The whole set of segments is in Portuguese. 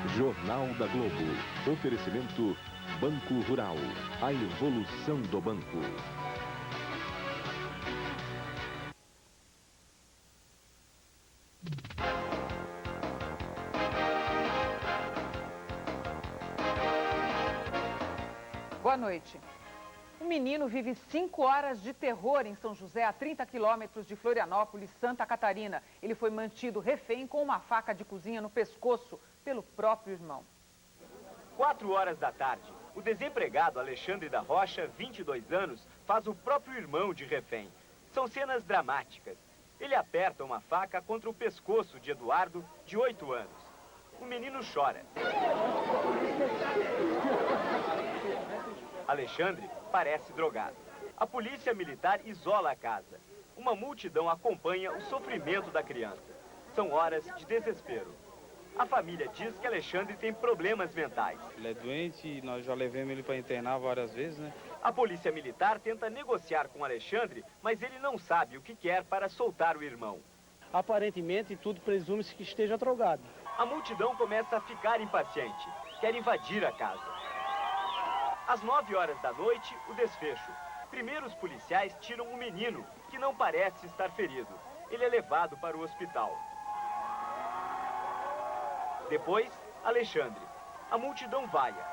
Jornal da Globo. Oferecimento Banco Rural. A evolução do banco. Boa noite. Um menino vive 5 horas de terror em São José, a 30 quilômetros de Florianópolis, Santa Catarina. Ele foi mantido refém com uma faca de cozinha no pescoço pelo próprio irmão. 4 horas da tarde, o desempregado Alexandre da Rocha, 22 anos, faz o próprio irmão de refém. São cenas dramáticas. Ele aperta uma faca contra o pescoço de Eduardo, de 8 anos. O menino chora. Alexandre parece drogado. A polícia militar isola a casa. Uma multidão acompanha o sofrimento da criança. São horas de desespero. A família diz que Alexandre tem problemas mentais. Ele é doente e nós já levamos ele para internar várias vezes, né? A polícia militar tenta negociar com Alexandre, mas ele não sabe o que quer para soltar o irmão. Aparentemente, tudo presume-se que esteja drogado. A multidão começa a ficar impaciente. Quer invadir a casa. Às 9 horas da noite, o desfecho. Primeiro os policiais tiram um menino, que não parece estar ferido. Ele é levado para o hospital. Depois, Alexandre. A multidão vaia.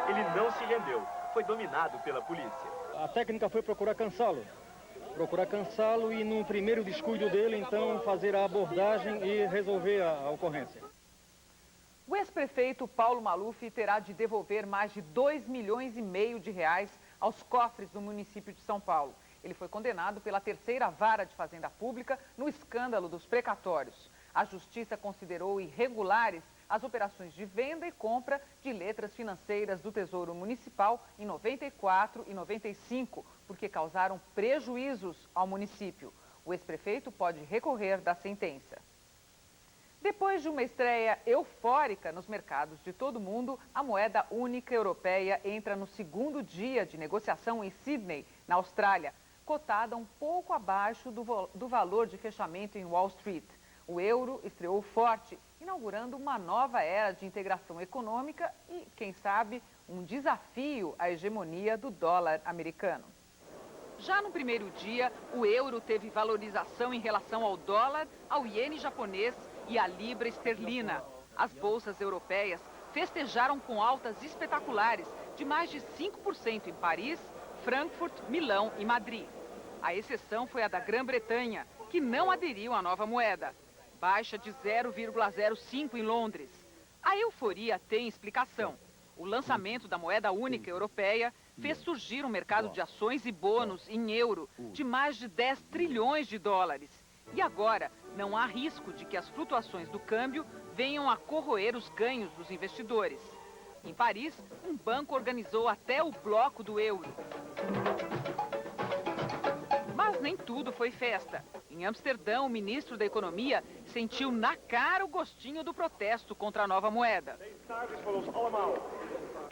Ele não se rendeu. Foi dominado pela polícia. A técnica foi procurar cansá-lo. E no primeiro descuido dele, então, fazer a abordagem e resolver a ocorrência. O ex-prefeito Paulo Maluf terá de devolver mais de 2,5 milhões de reais aos cofres do município de São Paulo. Ele foi condenado pela terceira vara de Fazenda Pública no escândalo dos precatórios. A Justiça considerou irregulares as operações de venda e compra de letras financeiras do Tesouro Municipal em 94 e 95, porque causaram prejuízos ao município. O ex-prefeito pode recorrer da sentença. Depois de uma estreia eufórica nos mercados de todo o mundo, a moeda única europeia entra no segundo dia de negociação em Sydney, na Austrália, cotada um pouco abaixo do valor de fechamento em Wall Street. O euro estreou forte, inaugurando uma nova era de integração econômica e, quem sabe, um desafio à hegemonia do dólar americano. Já no primeiro dia, o euro teve valorização em relação ao dólar, ao iene japonês e à libra esterlina. As bolsas europeias festejaram com altas espetaculares de mais de 5% em Paris, Frankfurt, Milão e Madrid. A exceção foi a da Grã-Bretanha, que não aderiu à nova moeda. Baixa de 0,05 em Londres. A euforia tem explicação. O lançamento da moeda única europeia fez surgir um mercado de ações e bônus em euro de mais de 10 trilhões de dólares. E agora, não há risco de que as flutuações do câmbio venham a corroer os ganhos dos investidores. Em Paris, um banco organizou até o bloco do euro. Mas nem tudo foi festa. Em Amsterdã, o ministro da Economia sentiu na cara o gostinho do protesto contra a nova moeda.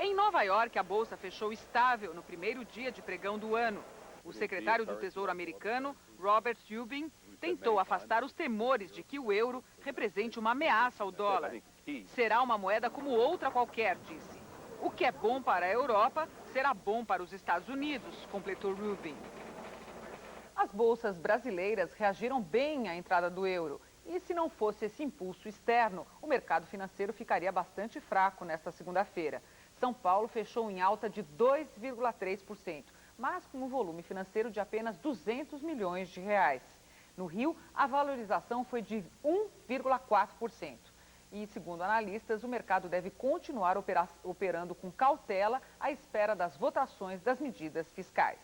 Em Nova York, a bolsa fechou estável no primeiro dia de pregão do ano. O secretário do Tesouro americano, Robert Rubin, tentou afastar os temores de que o euro represente uma ameaça ao dólar. Será uma moeda como outra qualquer, disse. O que é bom para a Europa será bom para os Estados Unidos, completou Rubin. As bolsas brasileiras reagiram bem à entrada do euro. E se não fosse esse impulso externo, o mercado financeiro ficaria bastante fraco nesta segunda-feira. São Paulo fechou em alta de 2,3%, mas com um volume financeiro de apenas 200 milhões de reais. No Rio, a valorização foi de 1,4%. E, segundo analistas, o mercado deve continuar operando com cautela à espera das votações das medidas fiscais.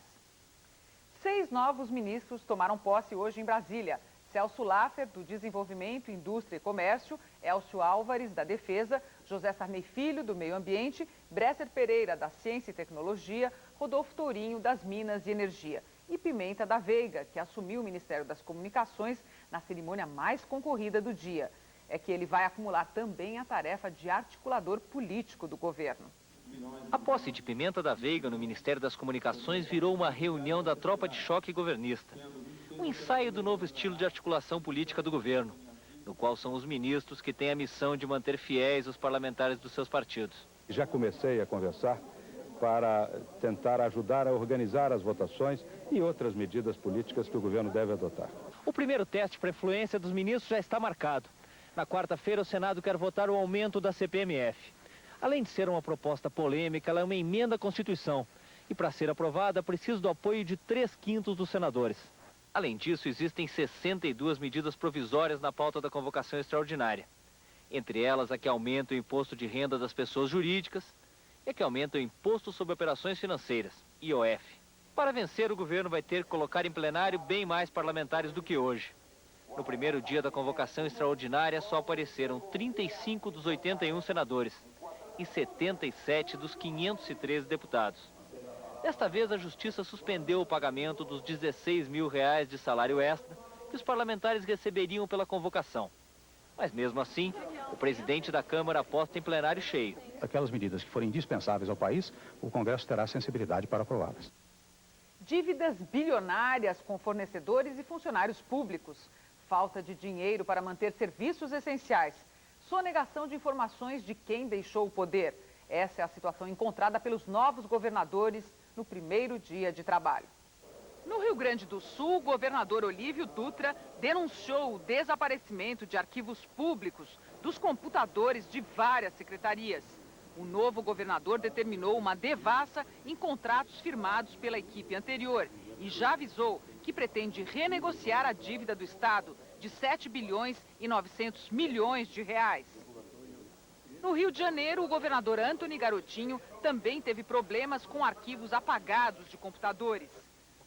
6 novos ministros tomaram posse hoje em Brasília. Celso Laffer, do Desenvolvimento, Indústria e Comércio, Elcio Álvares, da Defesa, José Sarney Filho, do Meio Ambiente, Bresser Pereira, da Ciência e Tecnologia, Rodolfo Tourinho, das Minas e Energia e Pimenta da Veiga, que assumiu o Ministério das Comunicações na cerimônia mais concorrida do dia. É que ele vai acumular também a tarefa de articulador político do governo. A posse de Pimenta da Veiga no Ministério das Comunicações virou uma reunião da tropa de choque governista. Um ensaio do novo estilo de articulação política do governo. no qual são os ministros que têm a missão de manter fiéis os parlamentares dos seus partidos. Já comecei a conversar para tentar ajudar a organizar as votações e outras medidas políticas que o governo deve adotar. O primeiro teste para a influência dos ministros já está marcado. Na quarta-feira, o Senado quer votar o aumento da CPMF. Além de ser uma proposta polêmica, ela é uma emenda à Constituição. E para ser aprovada, precisa do apoio de 3/5 dos senadores. Além disso, existem 62 medidas provisórias na pauta da convocação extraordinária. Entre elas, a que aumenta o imposto de renda das pessoas jurídicas e a que aumenta o imposto sobre operações financeiras, IOF. Para vencer, o governo vai ter que colocar em plenário bem mais parlamentares do que hoje. No primeiro dia da convocação extraordinária, só apareceram 35 dos 81 senadores e 77 dos 513 deputados. Desta vez, a Justiça suspendeu o pagamento dos R$16 mil de salário extra que os parlamentares receberiam pela convocação. Mas mesmo assim, o presidente da Câmara aposta em plenário cheio. Aquelas medidas que forem indispensáveis ao país, o Congresso terá sensibilidade para aprová-las. Dívidas bilionárias com fornecedores e funcionários públicos, falta de dinheiro para manter serviços essenciais, sonegação de informações de quem deixou o poder. Essa é a situação encontrada pelos novos governadores no primeiro dia de trabalho. No Rio Grande do Sul, o governador Olívio Dutra denunciou o desaparecimento de arquivos públicos dos computadores de várias secretarias. O novo governador determinou uma devassa em contratos firmados pela equipe anterior e já avisou que pretende renegociar a dívida do Estado de 7 bilhões e 900 milhões de reais. No Rio de Janeiro, o governador Antony Garotinho também teve problemas com arquivos apagados de computadores.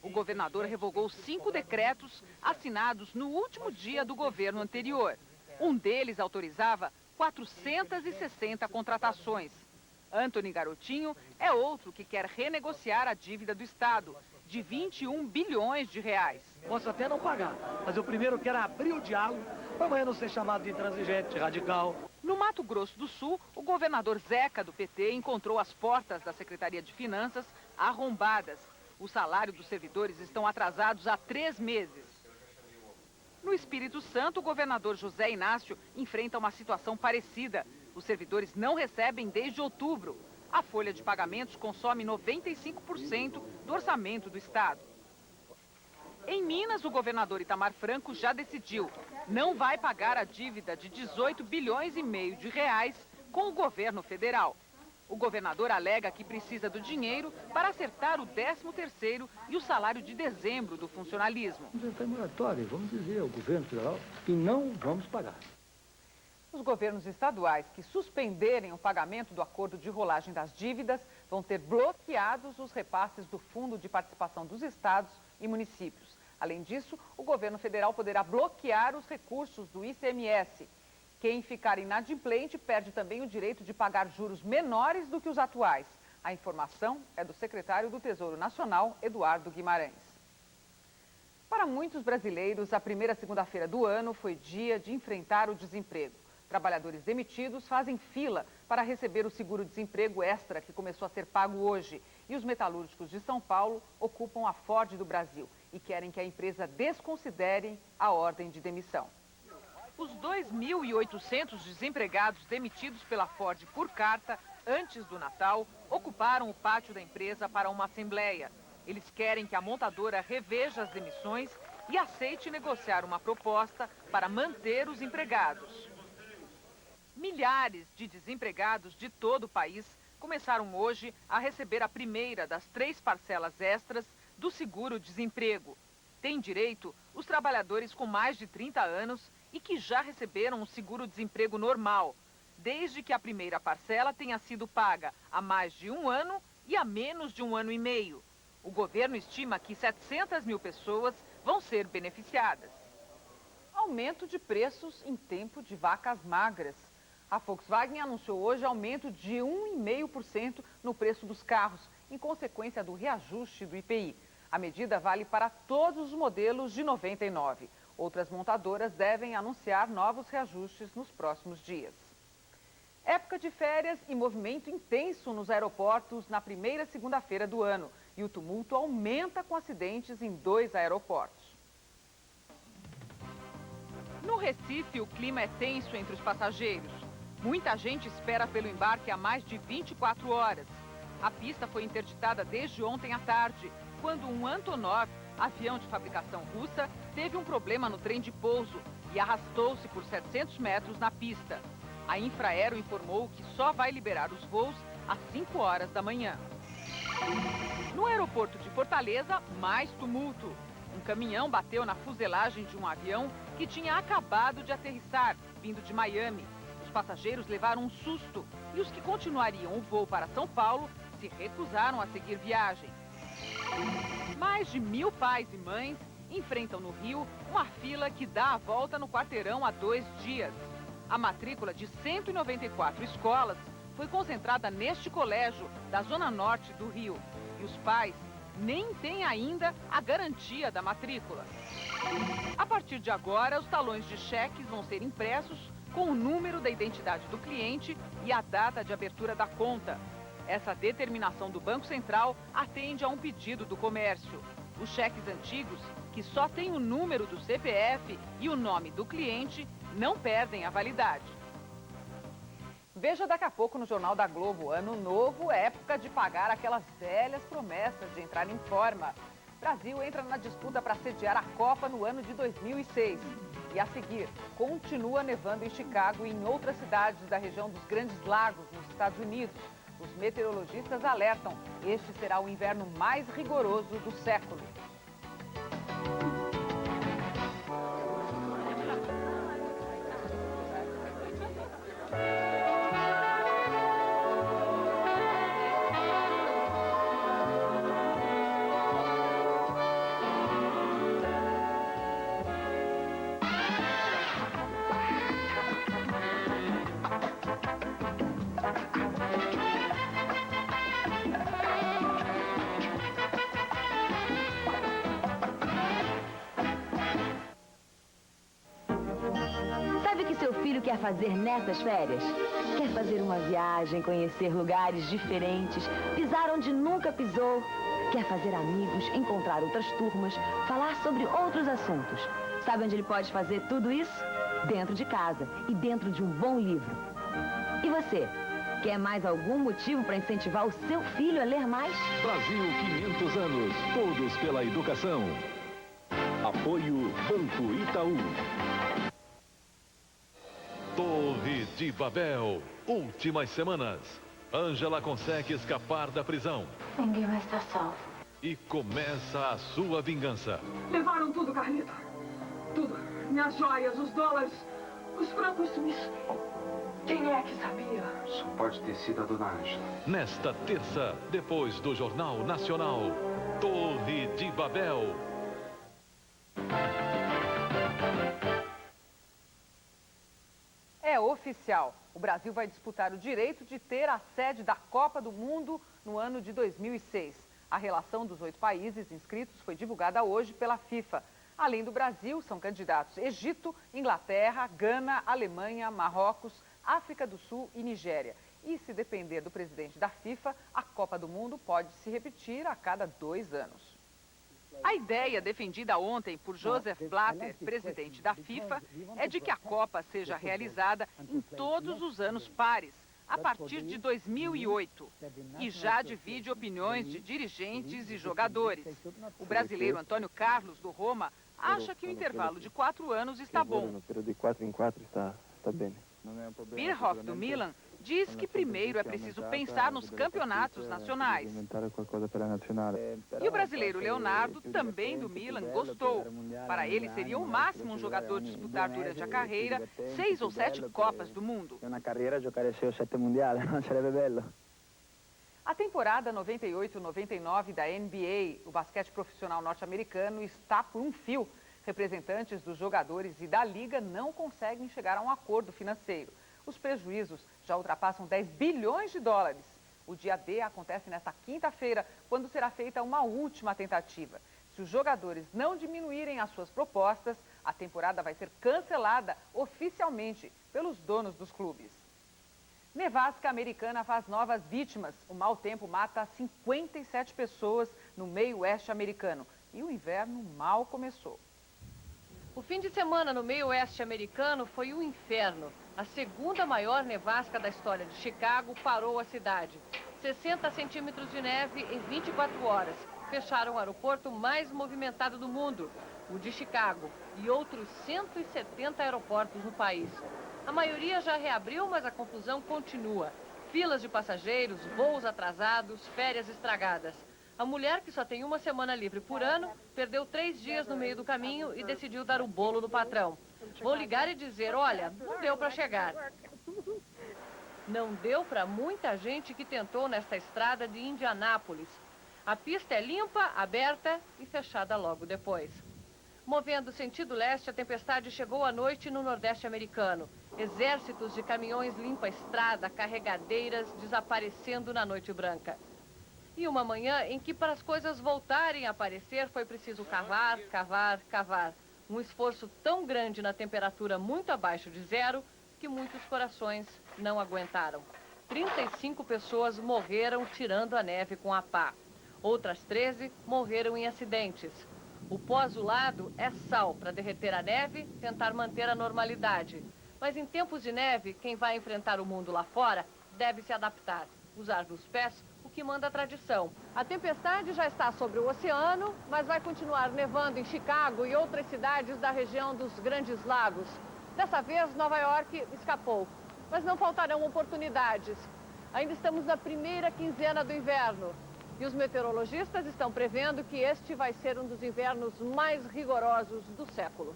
O governador revogou 5 decretos assinados no último dia do governo anterior. Um deles autorizava 460 contratações. Antony Garotinho é outro que quer renegociar a dívida do Estado, de 21 bilhões de reais. Posso até não pagar, mas eu primeiro quero abrir o diálogo para amanhã não ser chamado de intransigente, radical. No Mato Grosso do Sul, o governador Zeca, do PT, encontrou as portas da Secretaria de Finanças arrombadas. O salário dos servidores estão atrasados há 3 meses. No Espírito Santo, o governador José Inácio enfrenta uma situação parecida. Os servidores não recebem desde outubro. A folha de pagamentos consome 95% do orçamento do Estado. Em Minas, o governador Itamar Franco já decidiu. Não vai pagar a dívida de 18 bilhões e meio de reais com o governo federal. O governador alega que precisa do dinheiro para acertar o 13º e o salário de dezembro do funcionalismo. Vamos entrar em moratória, vamos dizer ao governo federal que não vamos pagar. Os governos estaduais que suspenderem o pagamento do acordo de rolagem das dívidas vão ter bloqueados os repasses do Fundo de Participação dos Estados e Municípios. Além disso, o governo federal poderá bloquear os recursos do ICMS. Quem ficar inadimplente perde também o direito de pagar juros menores do que os atuais. A informação é do secretário do Tesouro Nacional, Eduardo Guimarães. Para muitos brasileiros, a primeira segunda-feira do ano foi dia de enfrentar o desemprego. Trabalhadores demitidos fazem fila para receber o seguro-desemprego extra que começou a ser pago hoje. E os metalúrgicos de São Paulo ocupam a Ford do Brasil e querem que a empresa desconsidere a ordem de demissão. Os 2.800 desempregados demitidos pela Ford por carta antes do Natal ocuparam o pátio da empresa para uma assembleia. Eles querem que a montadora reveja as demissões e aceite negociar uma proposta para manter os empregados. Milhares de desempregados de todo o país começaram hoje a receber a primeira das 3 parcelas extras do seguro-desemprego. Têm direito os trabalhadores com mais de 30 anos e que já receberam um seguro-desemprego normal, desde que a primeira parcela tenha sido paga há mais de 1 ano e há menos de 1 ano e meio. O governo estima que 700 mil pessoas vão ser beneficiadas. Aumento de preços em tempo de vacas magras. A Volkswagen anunciou hoje aumento de 1,5% no preço dos carros, em consequência do reajuste do IPI. A medida vale para todos os modelos de 99. Outras montadoras devem anunciar novos reajustes nos próximos dias. Época de férias e movimento intenso nos aeroportos na primeira segunda-feira do ano. E o tumulto aumenta com acidentes em 2 aeroportos. No No Recife, o clima é tenso entre os passageiros. Muita gente espera pelo embarque há mais de 24 horas. A pista foi interditada desde ontem à tarde, quando um Antonov, avião de fabricação russa, teve um problema no trem de pouso e arrastou-se por 700 metros na pista. A Infraero informou que só vai liberar os voos às 5 horas da manhã. No aeroporto de Fortaleza, mais tumulto. Um caminhão bateu na fuselagem de um avião que tinha acabado de aterrissar, vindo de Miami. Os passageiros levaram um susto e os que continuariam o voo para São Paulo se recusaram a seguir viagem. Mais de 1000 pais e mães enfrentam no Rio uma fila que dá a volta no quarteirão há 2 dias. A matrícula de 194 escolas foi concentrada neste colégio da Zona Norte do Rio. E os pais nem têm ainda a garantia da matrícula. A partir de agora, os talões de cheques vão ser impressos com o número da identidade do cliente e a data de abertura da conta. Essa determinação do Banco Central atende a um pedido do comércio. Os cheques antigos, que só têm o número do CPF e o nome do cliente, não perdem a validade. Veja daqui a pouco no Jornal da Globo. Ano novo, época de pagar aquelas velhas promessas de entrar em forma. Brasil entra na disputa para sediar a Copa no ano de 2006. E a seguir, continua nevando em Chicago e em outras cidades da região dos Grandes Lagos, nos Estados Unidos. Os meteorologistas alertam, este será o inverno mais rigoroso do século. Quer fazer nessas férias? Quer fazer uma viagem, conhecer lugares diferentes, pisar onde nunca pisou? Quer fazer amigos, encontrar outras turmas, falar sobre outros assuntos? Sabe onde ele pode fazer tudo isso? Dentro de casa e dentro de um bom livro. E você? Quer mais algum motivo para incentivar o seu filho a ler mais? Brasil 500 anos, todos pela educação. Apoio Banco Itaú. Torre de Babel, últimas semanas. Ângela consegue escapar da prisão. Ninguém vai estar salvo. E começa a sua vingança. Levaram tudo, Carlito. Tudo. Minhas joias, os dólares, os francos suíços. Quem é que sabia? Só pode ter sido a dona Ângela. Nesta terça, depois do Jornal Nacional, Torre de Babel. É oficial. O Brasil vai disputar o direito de ter a sede da Copa do Mundo no ano de 2006. A relação dos 8 países inscritos foi divulgada hoje pela FIFA. Além do Brasil, são candidatos Egito, Inglaterra, Gana, Alemanha, Marrocos, África do Sul e Nigéria. E se depender do presidente da FIFA, a Copa do Mundo pode se repetir a cada 2 anos. A ideia defendida ontem por Joseph Blatter, presidente da FIFA, é de que a Copa seja realizada em todos os anos pares, a partir de 2008. E já divide opiniões de dirigentes e jogadores. O brasileiro Antônio Carlos, do Roma, acha que o intervalo de 4 anos está bom. De 4 em 4 está bem. Bierhoff, do Milan, diz que primeiro é preciso pensar nos campeonatos nacionais. E o brasileiro Leonardo, também do Milan, gostou. Para ele seria o máximo um jogador disputar durante a carreira 6 ou 7 Copas do Mundo. Na carreira giocare 6 ou 7 mundiali, não sarebbe bello? A temporada 98-99 da NBA, o basquete profissional norte-americano, está por um fio. Representantes dos jogadores e da liga não conseguem chegar a um acordo financeiro. Os prejuízos já ultrapassam 10 bilhões de dólares. O dia D acontece nesta quinta-feira, quando será feita uma última tentativa. Se os jogadores não diminuírem as suas propostas, a temporada vai ser cancelada oficialmente pelos donos dos clubes. Nevasca americana faz novas vítimas. O mau tempo mata 57 pessoas no meio oeste americano. E o inverno mal começou. O fim de semana no meio oeste americano foi um inferno. A segunda maior nevasca da história de Chicago parou a cidade. 60 centímetros de neve em 24 horas. Fecharam o aeroporto mais movimentado do mundo, o de Chicago, e outros 170 aeroportos no país. A maioria já reabriu, mas a confusão continua. Filas de passageiros, voos atrasados, férias estragadas. A mulher, que só tem uma semana livre por ano, perdeu 3 dias no meio do caminho e decidiu dar o bolo no patrão. Vou ligar e dizer, olha, não deu para chegar. Não deu para muita gente que tentou nesta estrada de Indianápolis. A pista é limpa, aberta e fechada logo depois. Movendo sentido leste, a tempestade chegou à noite no nordeste americano. Exércitos de caminhões limpam a estrada, carregadeiras desaparecendo na noite branca. E uma manhã em que, para as coisas voltarem a aparecer, foi preciso cavar, cavar, cavar. Um esforço tão grande na temperatura muito abaixo de zero que muitos corações não aguentaram. 35 pessoas morreram tirando a neve com a pá. Outras 13 morreram em acidentes. O pó azulado é sal para derreter a neve e tentar manter a normalidade. Mas em tempos de neve, quem vai enfrentar o mundo lá fora deve se adaptar. Usar nos pés o que manda a tradição. A tempestade já está sobre o oceano, mas vai continuar nevando em Chicago e outras cidades da região dos Grandes Lagos. Dessa vez, Nova York escapou. Mas não faltarão oportunidades. Ainda estamos na primeira quinzena do inverno. E os meteorologistas estão prevendo que este vai ser um dos invernos mais rigorosos do século.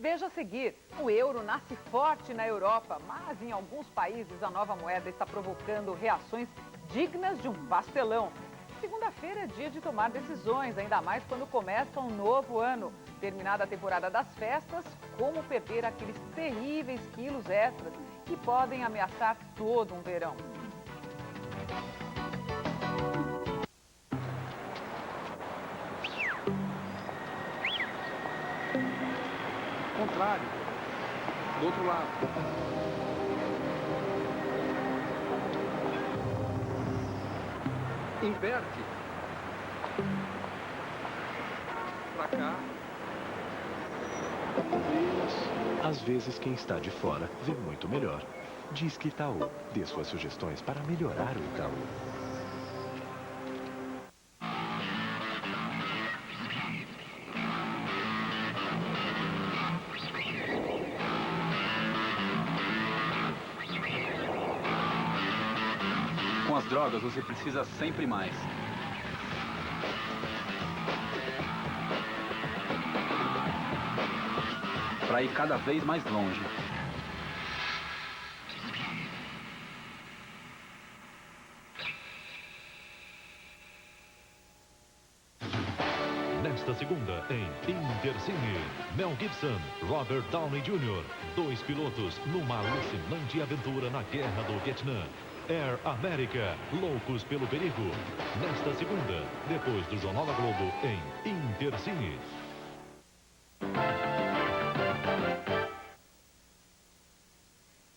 Veja a seguir, o euro nasce forte na Europa, mas em alguns países a nova moeda está provocando reações dignas de um pastelão. Segunda-feira é dia de tomar decisões, ainda mais quando começa um novo ano. Terminada a temporada das festas, como perder aqueles terríveis quilos extras que podem ameaçar todo um verão? Contrário. Do outro lado. Inverte. Pra cá. Às vezes quem está de fora vê muito melhor. Disque Itaú. Dê suas sugestões para melhorar o Itaú. Com as drogas, você precisa sempre mais. Para ir cada vez mais longe. Nesta segunda, em Intercine, Mel Gibson, Robert Downey Jr., 2 pilotos numa alucinante aventura na Guerra do Vietnã. Air America, loucos pelo perigo. Nesta segunda, depois do Jornal da Globo, em Intercine.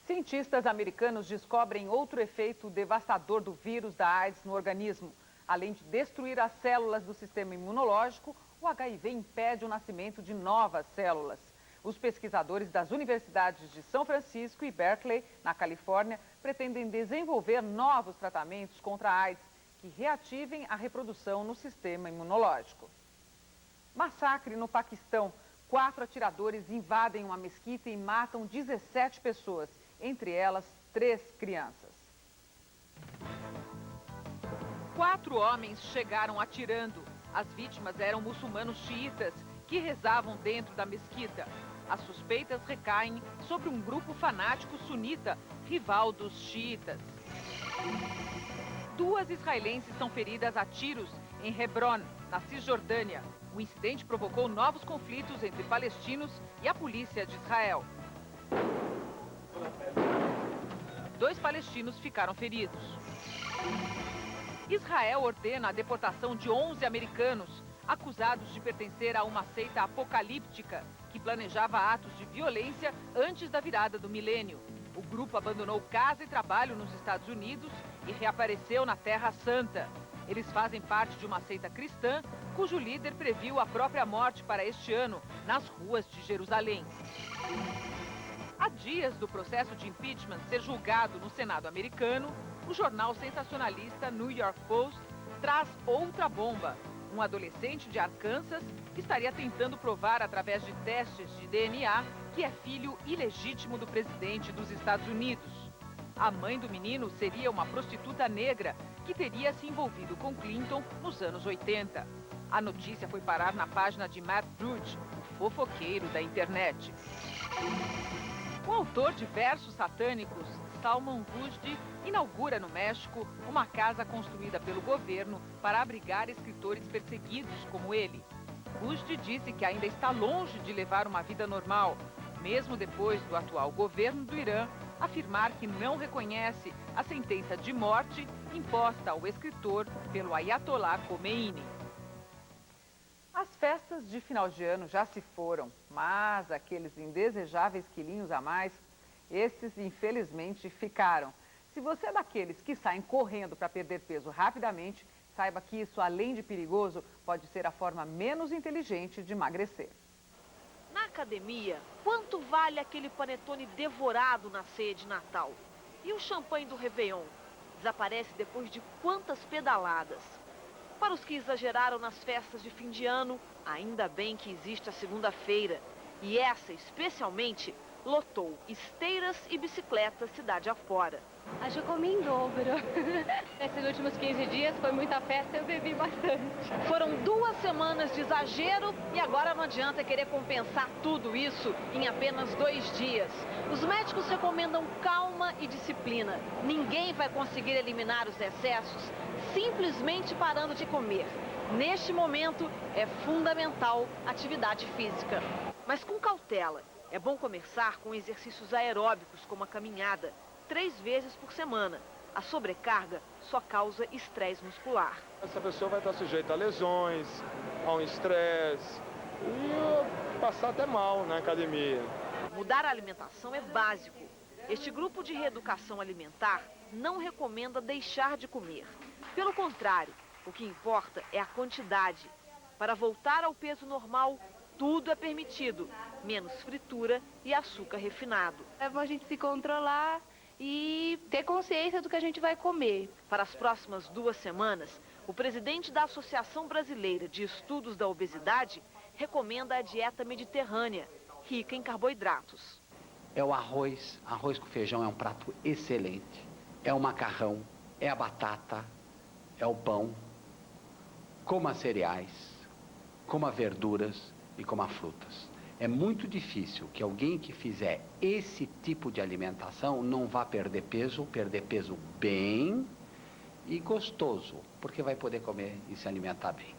Cientistas americanos descobrem outro efeito devastador do vírus da AIDS no organismo. Além de destruir as células do sistema imunológico, o HIV impede o nascimento de novas células. Os pesquisadores das universidades de São Francisco e Berkeley, na Califórnia, pretendem desenvolver novos tratamentos contra a AIDS que reativem a reprodução no sistema imunológico. Massacre no Paquistão. 4 atiradores invadem uma mesquita e matam 17 pessoas, entre elas 3 crianças. 4 homens chegaram atirando. As vítimas eram muçulmanos xiitas que rezavam dentro da mesquita. As suspeitas recaem sobre um grupo fanático sunita, rival dos xiitas. 2 israelenses são feridas a tiros em Hebron, na Cisjordânia. O incidente provocou novos conflitos entre palestinos e a polícia de Israel. 2 palestinos ficaram feridos. Israel ordena a deportação de 11 americanos acusados de pertencer a uma seita apocalíptica que planejava atos de violência antes da virada do milênio. O grupo abandonou casa e trabalho nos Estados Unidos e reapareceu na Terra Santa. Eles fazem parte de uma seita cristã cujo líder previu a própria morte para este ano nas ruas de Jerusalém. Há dias do processo de impeachment ser julgado no Senado americano, o jornal sensacionalista New York Post traz outra bomba. Um adolescente de Arkansas estaria tentando provar através de testes de DNA que é filho ilegítimo do presidente dos Estados Unidos. A mãe do menino seria uma prostituta negra que teria se envolvido com Clinton nos anos 80. A notícia foi parar na página de Matt Drudge, o fofoqueiro da internet. O autor de versos satânicos, Salman Rushdie, inaugura no México uma casa construída pelo governo para abrigar escritores perseguidos como ele. Rushdie disse que ainda está longe de levar uma vida normal, mesmo depois do atual governo do Irã afirmar que não reconhece a sentença de morte imposta ao escritor pelo Ayatollah Khomeini. As festas de final de ano já se foram, mas aqueles indesejáveis quilinhos a mais, esses infelizmente ficaram. Se você é daqueles que saem correndo para perder peso rapidamente, saiba que isso, além de perigoso, pode ser a forma menos inteligente de emagrecer. Na academia, quanto vale aquele panetone devorado na ceia de Natal? E o champanhe do Réveillon? Desaparece depois de quantas pedaladas? Para os que exageraram nas festas de fim de ano, ainda bem que existe a segunda-feira. E essa, especialmente, lotou esteiras e bicicletas cidade afora. Acho que eu comi em dobro. Nesses últimos 15 dias foi muita festa e eu bebi bastante. Foram 2 semanas de exagero e agora não adianta querer compensar tudo isso em apenas 2 dias. Os médicos recomendam calma e disciplina. Ninguém vai conseguir eliminar os excessos simplesmente parando de comer. Neste momento, é fundamental atividade física. Mas com cautela. É bom começar com exercícios aeróbicos, como a caminhada, 3 vezes por semana. A sobrecarga só causa estresse muscular. Essa pessoa vai estar sujeita a lesões, a um estresse e passar até mal na academia. Mudar a alimentação é básico. Este grupo de reeducação alimentar não recomenda deixar de comer. Pelo contrário, o que importa é a quantidade. Para voltar ao peso normal, tudo é permitido, menos fritura e açúcar refinado. É bom a gente se controlar e ter consciência do que a gente vai comer. Para as próximas 2 semanas, o presidente da Associação Brasileira de Estudos da Obesidade recomenda a dieta mediterrânea, rica em carboidratos. É o arroz com feijão é um prato excelente. É o macarrão, é a batata, é o pão. Coma cereais, coma verduras e coma frutas. É muito difícil que alguém que fizer esse tipo de alimentação não vá perder peso bem e gostoso, porque vai poder comer e se alimentar bem.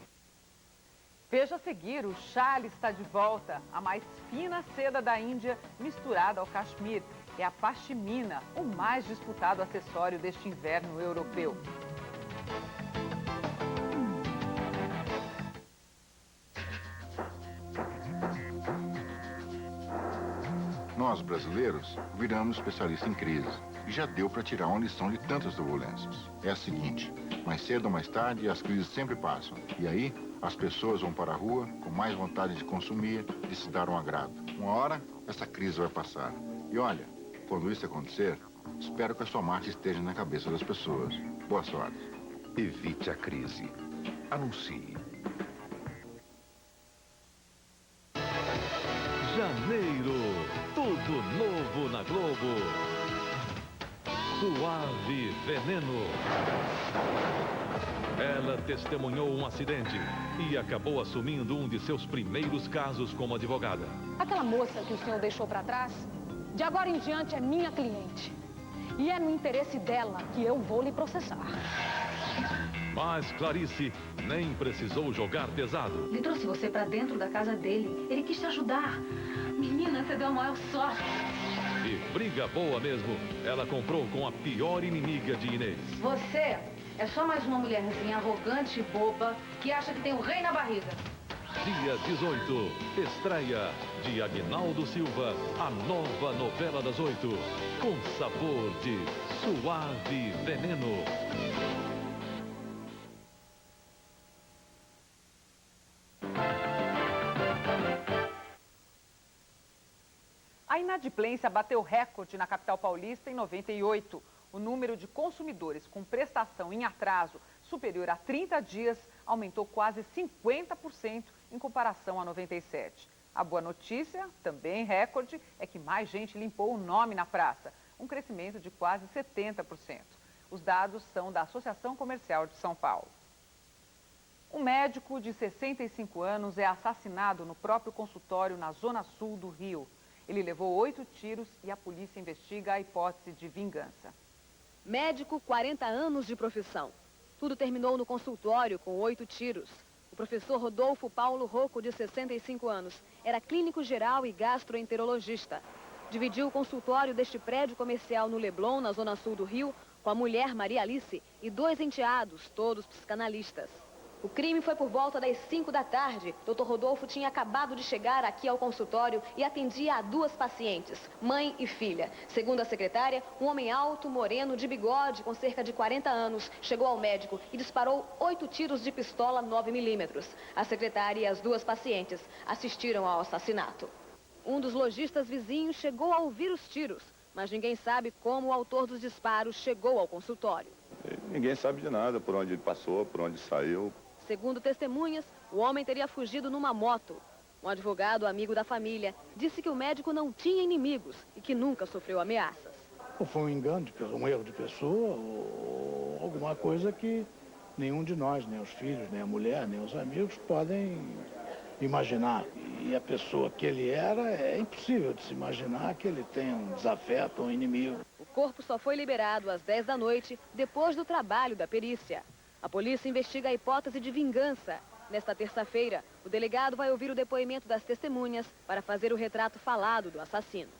Veja a seguir, o chale está de volta. A mais fina seda da Índia misturada ao cashmere. É a pashmina, o mais disputado acessório deste inverno europeu. Nós, brasileiros, viramos especialistas em crise. E já deu para tirar uma lição de tantas turbulências. É a seguinte, mais cedo ou mais tarde, as crises sempre passam. E aí, as pessoas vão para a rua com mais vontade de consumir, de se dar um agrado. Uma hora, essa crise vai passar. E olha, quando isso acontecer, espero que a sua marcha esteja na cabeça das pessoas. Boa sorte. Evite a crise. Anuncie. Janeiro, tudo novo na Globo. Suave Veneno. Ela testemunhou um acidente e acabou assumindo um de seus primeiros casos como advogada. Aquela moça que o senhor deixou para trás, de agora em diante é minha cliente. E é no interesse dela que eu vou lhe processar. Mas Clarice nem precisou jogar pesado. Ele trouxe você para dentro da casa dele. Ele quis te ajudar. Menina, você deu a maior sorte. E briga boa mesmo, ela comprou com a pior inimiga de Inês. Você é só mais uma mulherzinha arrogante e boba que acha que tem o rei na barriga. Dia 18, estreia de Aguinaldo Silva, a nova novela das 8, com sabor de Suave Veneno. inadimplência bateu recorde na capital paulista em 98. O número de consumidores com prestação em atraso superior a 30 dias aumentou quase 50% em comparação a 97. A boa notícia, também recorde, é que mais gente limpou o nome na praça, um crescimento de quase 70%. Os dados são da Associação Comercial de São Paulo. Um médico de 65 anos é assassinado no próprio consultório na zona sul do Rio. Ele levou 8 tiros e a polícia investiga a hipótese de vingança. Médico, 40 anos de profissão. Tudo terminou no consultório com 8 tiros. O professor Rodolfo Paulo Rocco, de 65 anos, era clínico geral e gastroenterologista. Dividiu o consultório deste prédio comercial no Leblon, na zona sul do Rio, com a mulher Maria Alice e 2 enteados, todos psicanalistas. O crime foi por volta das 5 da tarde. Dr. Rodolfo tinha acabado de chegar aqui ao consultório e atendia a 2 pacientes, mãe e filha. Segundo a secretária, um homem alto, moreno, de bigode, com cerca de 40 anos, chegou ao médico e disparou 8 tiros de pistola 9mm. A secretária e as 2 pacientes assistiram ao assassinato. Um dos lojistas vizinhos chegou a ouvir os tiros, mas ninguém sabe como o autor dos disparos chegou ao consultório. Ninguém sabe de nada, por onde ele passou, por onde saiu. Segundo testemunhas, o homem teria fugido numa moto. Um advogado amigo da família disse que o médico não tinha inimigos e que nunca sofreu ameaças. Ou foi um engano, um erro de pessoa, ou alguma coisa que nenhum de nós, nem os filhos, nem a mulher, nem os amigos podem imaginar. E a pessoa que ele era, é impossível de se imaginar que ele tenha um desafeto, um inimigo. O corpo só foi liberado às 10 da noite, depois do trabalho da perícia. A polícia investiga a hipótese de vingança. Nesta terça-feira, o delegado vai ouvir o depoimento das testemunhas para fazer o retrato falado do assassino.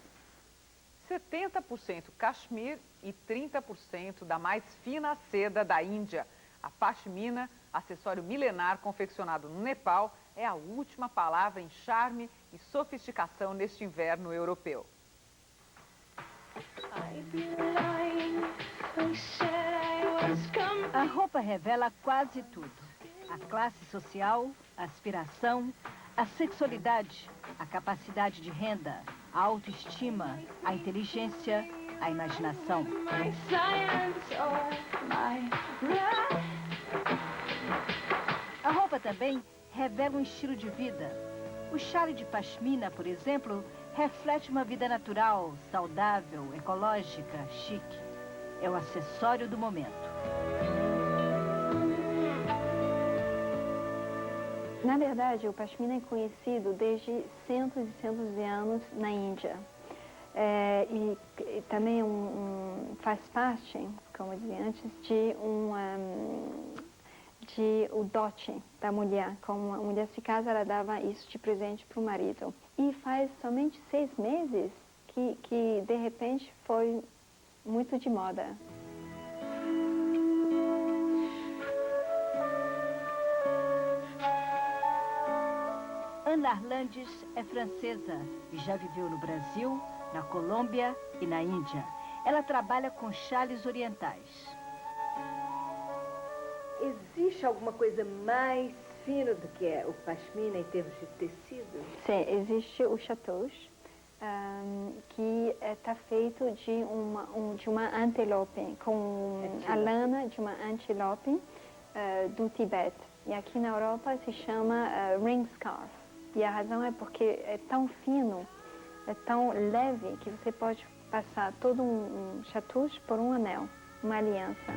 70% cachemir e 30% da mais fina seda da Índia. A pashmina, acessório milenar confeccionado no Nepal, é a última palavra em charme e sofisticação neste inverno europeu. A roupa revela quase tudo. A classe social, a aspiração, a sexualidade, a capacidade de renda, a autoestima, a inteligência, a imaginação. A roupa também revela um estilo de vida. O chale de pashmina, por exemplo, reflete uma vida natural, saudável, ecológica, chique. É o acessório do momento. Na verdade, o pashmina é conhecido desde centos e centos de anos na Índia. E também faz parte, como eu dizia antes, de o dote da mulher. Como a mulher se casa, ela dava isso de presente para o marido. E faz somente 6 meses que de repente foi muito de moda. Ana Arlandes é francesa e já viveu no Brasil, na Colômbia e na Índia. Ela trabalha com chales orientais. Existe alguma coisa mais fina do que o pashmina em termos de tecido? Sim, existe o chatouche, que está feito de uma antílope, com a lana de uma antílope do Tibete. E aqui na Europa se chama ring scarf. E a razão é porque é tão fino, é tão leve, que você pode passar todo um chatouche por um anel, uma aliança.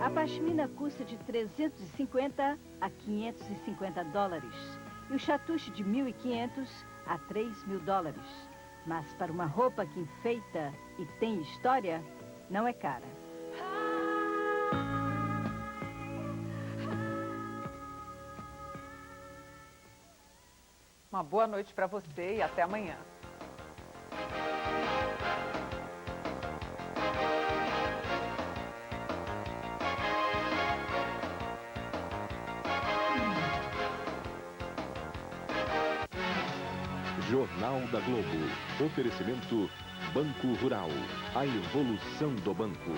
A pashmina custa de 350 a 550 dólares e o chatouche de 1.500 a 3.000 dólares. Mas para uma roupa que enfeita e tem história, não é cara. Uma boa noite para você e até amanhã. Jornal da Globo. Oferecimento Banco Rural. A evolução do banco.